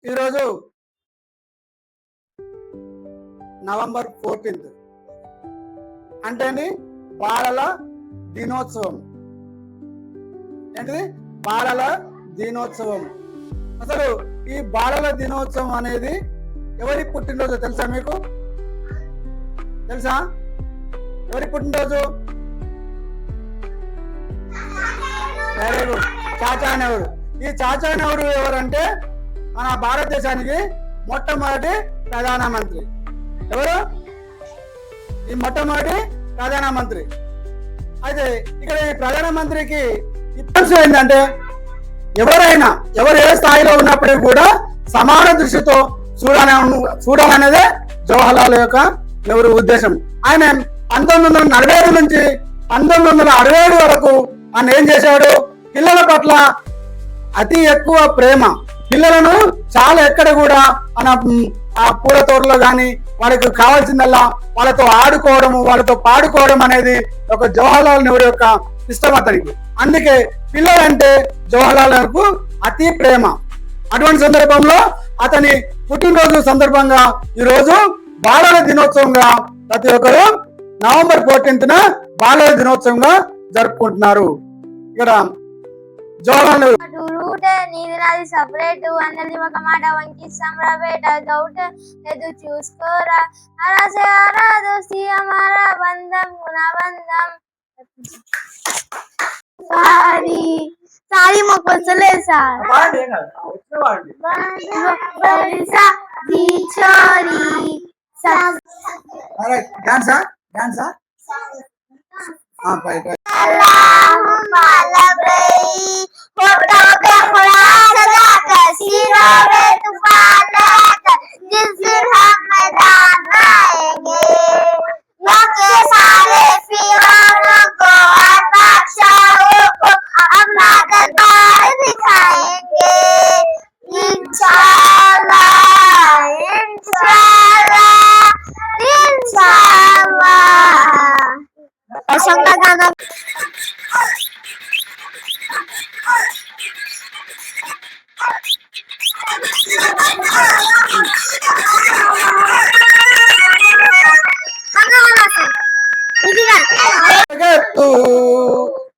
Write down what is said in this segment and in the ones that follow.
ఈరోజు నవంబర్ 14 అంటే బాలల దినోత్సవం. ఏంటిది? బాలల దినోత్సవం. అసలు ఈ బాలల దినోత్సవం అనేది ఎవరి పుట్టినరోజు తెలుసా మీకు? తెలుసా ఎవరి పుట్టినరోజు? Very good, Chacha Nehru. ఈ చాచా నెహ్రూ ఎవరంటే మన భారతదేశానికి మొట్టమొదటి ప్రధానమంత్రి. ఎవరు ఈ మొట్టమొదటి ప్రధానమంత్రి? అయితే ఇక్కడ ఈ ప్రధానమంత్రికి ఇప్పుడు ఏంటంటే ఎవరు ఏ స్థాయిలో ఉన్నప్పటికీ కూడా సమాన దృష్టితో చూడాలనేదే జవహర్లాల్ యొక్క నెహ్రూ ఉద్దేశం. ఆయన 1947 నుంచి 1967 వరకు ఆయన ఏం చేశాడు? పిల్లల పట్ల అతి ఎక్కువ ప్రేమ, పిల్లలను చాలా ఎక్కడ కూడా ఆ పూల తోటలో కానీ వాళ్ళకి కావాల్సిందల్లా వాళ్ళతో ఆడుకోవడము, వాళ్ళతో పాడుకోవడం అనేది ఒక జవహర్లాల్ నెహ్రూ యొక్క ఇష్టం అతనికి. అందుకే పిల్లలంటే జవహర్లాల్ నెహ్రూకు అతి ప్రేమ. అటువంటి సందర్భంలో అతని పుట్టినరోజు సందర్భంగా ఈరోజు బాలల దినోత్సవంగా ప్రతి ఒక్కరు నవంబర్ 14న బాలల దినోత్సవంగా జరుపుకుంటున్నారు. ఇక్కడ జవహర్లాల్ నెహ్రూ నీది సపరేట్ అన్నది ఒక మాట వంకి సంబరపేట డౌట్ లేదు చూసుకోరా అరాసే ఆరా దోస్తి హమారా బంధం గునా బంధం. సారీ మాకు వచ్చలేదు సార్.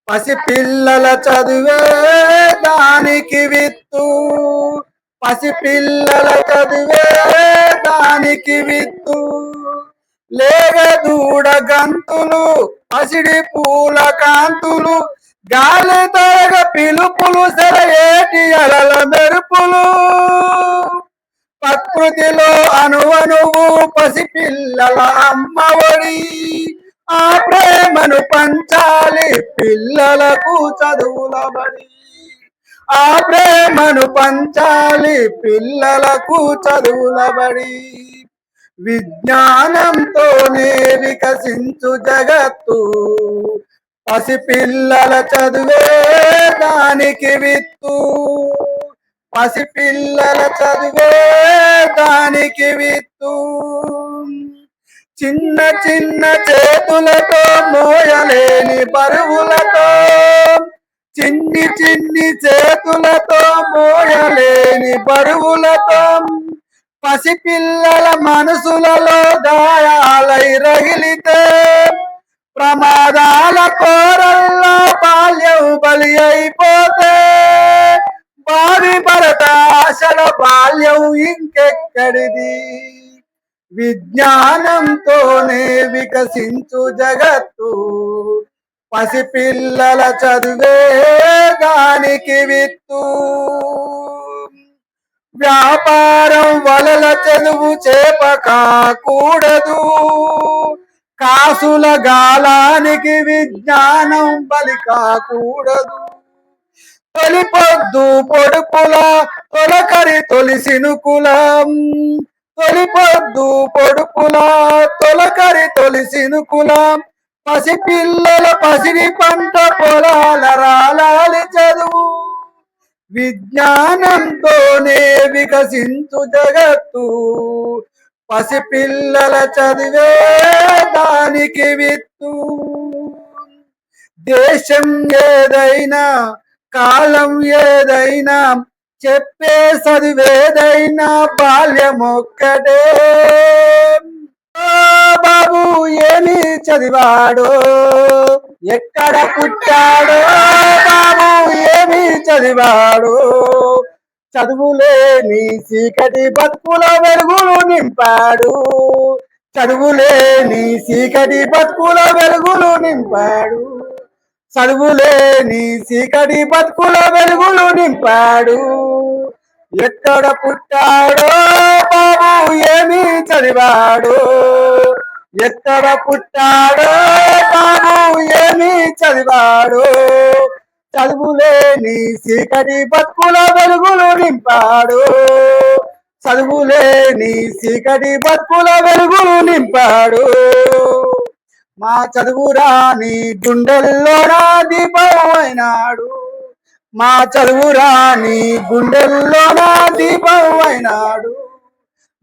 పసిపిల్లల చదివే దానికి విత్తు, పసిపిల్లల చదివే దానికి విత్తు, లేగ దూడ గంతులు పసిడి పూల కాంతులు, గాలి తరగ పిలుపులు సెలయేటి అలల మెరుపులు, ప్రకృతిలో అణువణువు పసిపిల్లల అమ్మఒడి, ఆ ప్రేమను పంచాలి పిల్లలకు చదువుల బడి, ఆ ప్రేమను పంచాలి పిల్లలకు చదువుల బడి, విజ్ఞానంతోనే వికసించు జగత్తు, పసిపిల్లల చదువే దానికి విత్తు, పసిపిల్లల చదువే దానికి విత్తు, చిన్న చిన్న చేతులతో మోయలేని బరువులతో, చిన్ని చిన్ని చేతులతో మోయలేని బరువులతో, పసిపిల్లల మనసులలో గాయాలై రగిలితే, ప్రమాదాల కోరల్లో బాల్యం బలి అయిపోతే, భావి భరత ఆశల బాల్యం ఇంకెక్కడిది, విజ్ఞానంతోనే వికసించు జగత్తు, పసిపిల్లల చదువే దానికి విత్తు, వ్యాపారం వలల చదువు చేప కాకూడదు, కాసుల గాలానికి విజ్ఞానం బలి కాకూడదు, తొలి పొద్దు పొడుపుల తొలకరి తొలి సినుకులం, తొలి పొద్దు పొడుపుల తొలకరి తొలి సినుకులం, పసిపిల్లల పసిడి పంట పొలాల రాలాలి చదువు, విజ్ఞానంతోనే వికసించు జగత్తు, పసిపిల్లల చదివే దానికి విత్తు, దేశం ఏదైనా కాలం ఏదైనా చెప్పే చదివేదైనా బాల్యమొక్కటే. ఓ బాబు ఏమి చదివాడో, ఎక్కడ పుట్టాడో, బాబు ఏమి చదివాడో, చదువులేని చీకటి బతుకుల వెలుగులు నింపాడు. చదువులేని చీకటి బతుకుల వెలుగులు నింపాడు. చదువులేని చీకటి బతుకుల వెలుగులు నింపాడు. ఎక్కడ పుట్టాడో, బాబు ఏమి చదివాడో, ఎక్కడ పుట్టాడో, బాబు ఏమి చదివాడో, చదువులేని చీకటి బతుకుల వెలుగులు నింపాడు. చదువులేని చీకటి బతుకుల వెలుగులు నింపాడు. మా చదువురాని గుండెల్లోనా దీపం అయినాడు. మా చదువురాని గుండెల్లోనా దీపం అయినాడు.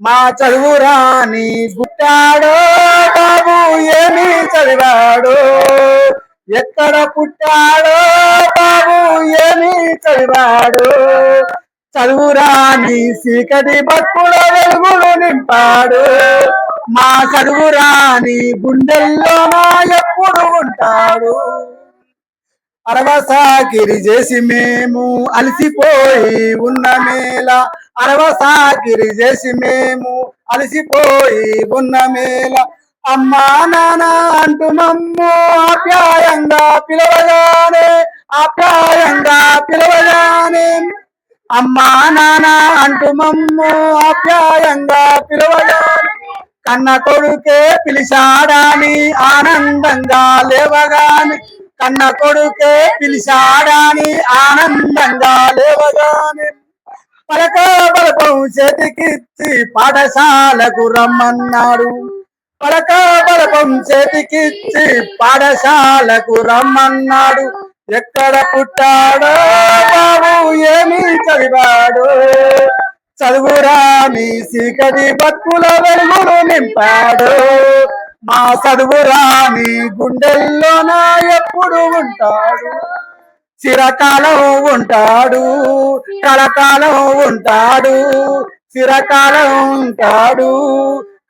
మా చదువురాని పుట్టాడో, బాబు ఏమి చదివాడో, ఎక్కడ పుట్టాడో, బాబు ఏమి చదివాడో, చదువురాని చీకటి బతుకుల వెలుగులు నింపాడు. మా చదువురాని గుండెల్లోనా ఎప్పుడు ఉంటాడు. అరవసాకిరి చేసి మేము అలసిపోయి ఉన్న మేళ, అరవసాకిరి చేసి మేము అలసిపోయి ఉన్న మేళ, అమ్మా నాన్న అంటూ మమ్ము ఆప్యాయంగా పిలవగానే, ఆప్యాయంగా పిలవగానే, అమ్మా నాన్న అంటూ మమ్ము ఆప్యాయంగా పిలవగానే, కన్న కొడుకే పిలిచాడాని ఆనందంగా లేవగాని, కన్న కొడుకే పిలిచాడాని ఆనందంగా లేవగాని, పలక బలపం చేతికిచ్చి పాఠశాలకు రమ్మన్నాడు. పలక బలపం చేతికిచ్చి పాఠశాలకు రమ్మన్నాడు. ఎక్కడ పుట్టాడో, బాబు ఏమి చదివాడో, చదువురాని చీకటి బతుకుల వెలుగులు నింపాడు. మా చదువురాని గుండెల్లోనా ఎప్పుడు ఉంటాడు. చిరకాలం ఉంటాడు, కలకాలం ఉంటాడు, చిరకాలం ఉంటాడు,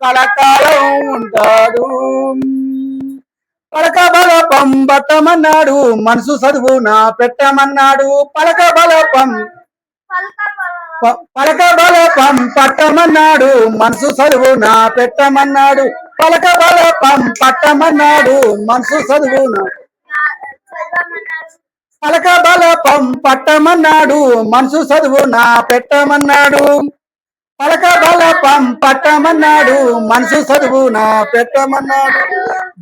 కలకాలం ఉంటాడు. పలక బలపం పట్టమన్నాడు, మనసు చదువున పెట్టమన్నాడు. పలక బలపం పలక బలపం పట్టమన్నాడు, మనసు చదువున పెట్టమన్నాడు. పలక బలపం పట్టమన్నాడు, మనసు చదువున, పలక బలపం పట్టమన్నాడు, మనసు చదువున పెట్టమన్నాడు. పలక బలపం పట్టమన్నాడు, మనసు చదువున పెట్టమన్నాడు.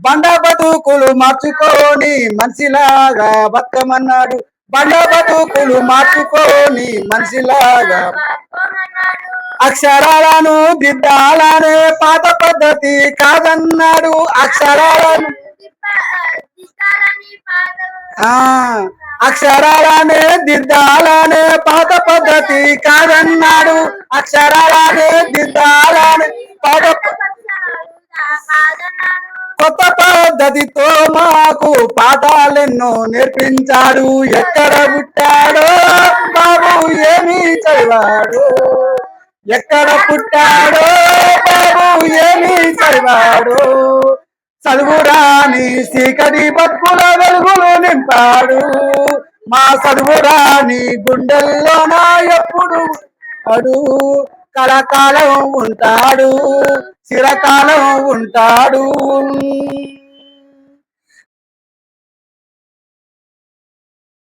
బండ బతుకులు మార్చుకొని మనిషిలాగా బతకమన్నాడు. బండ బతుకులు మార్చుకొని మనిషిలాగా, అక్షరాలను దిద్దాలనే పాత పద్ధతి కాదన్నాడు. అక్షరాలను అక్షరాలనే దిద్దాలనే పాత పద్ధతి కాదన్నాడు. అక్షరాలనే దిద్దాలనే పాత కొత్త పద్ధతితో మాకు పాఠాలెన్నో నేర్పించాడు. ఎక్కడ పుట్టాడో, బాబు ఏమి చదివాడు, ఎక్కడ పుట్టాడో, బాబు ఏమి చదివాడు, చదువురాని చీకటి బతుకుల వెలుగులు నింపాడు. మా చదువురాని గుండెల్లోనా ఎప్పుడు అడు, కలకాలం ఉంటాడు, చిరకాలం ఉంటాడు.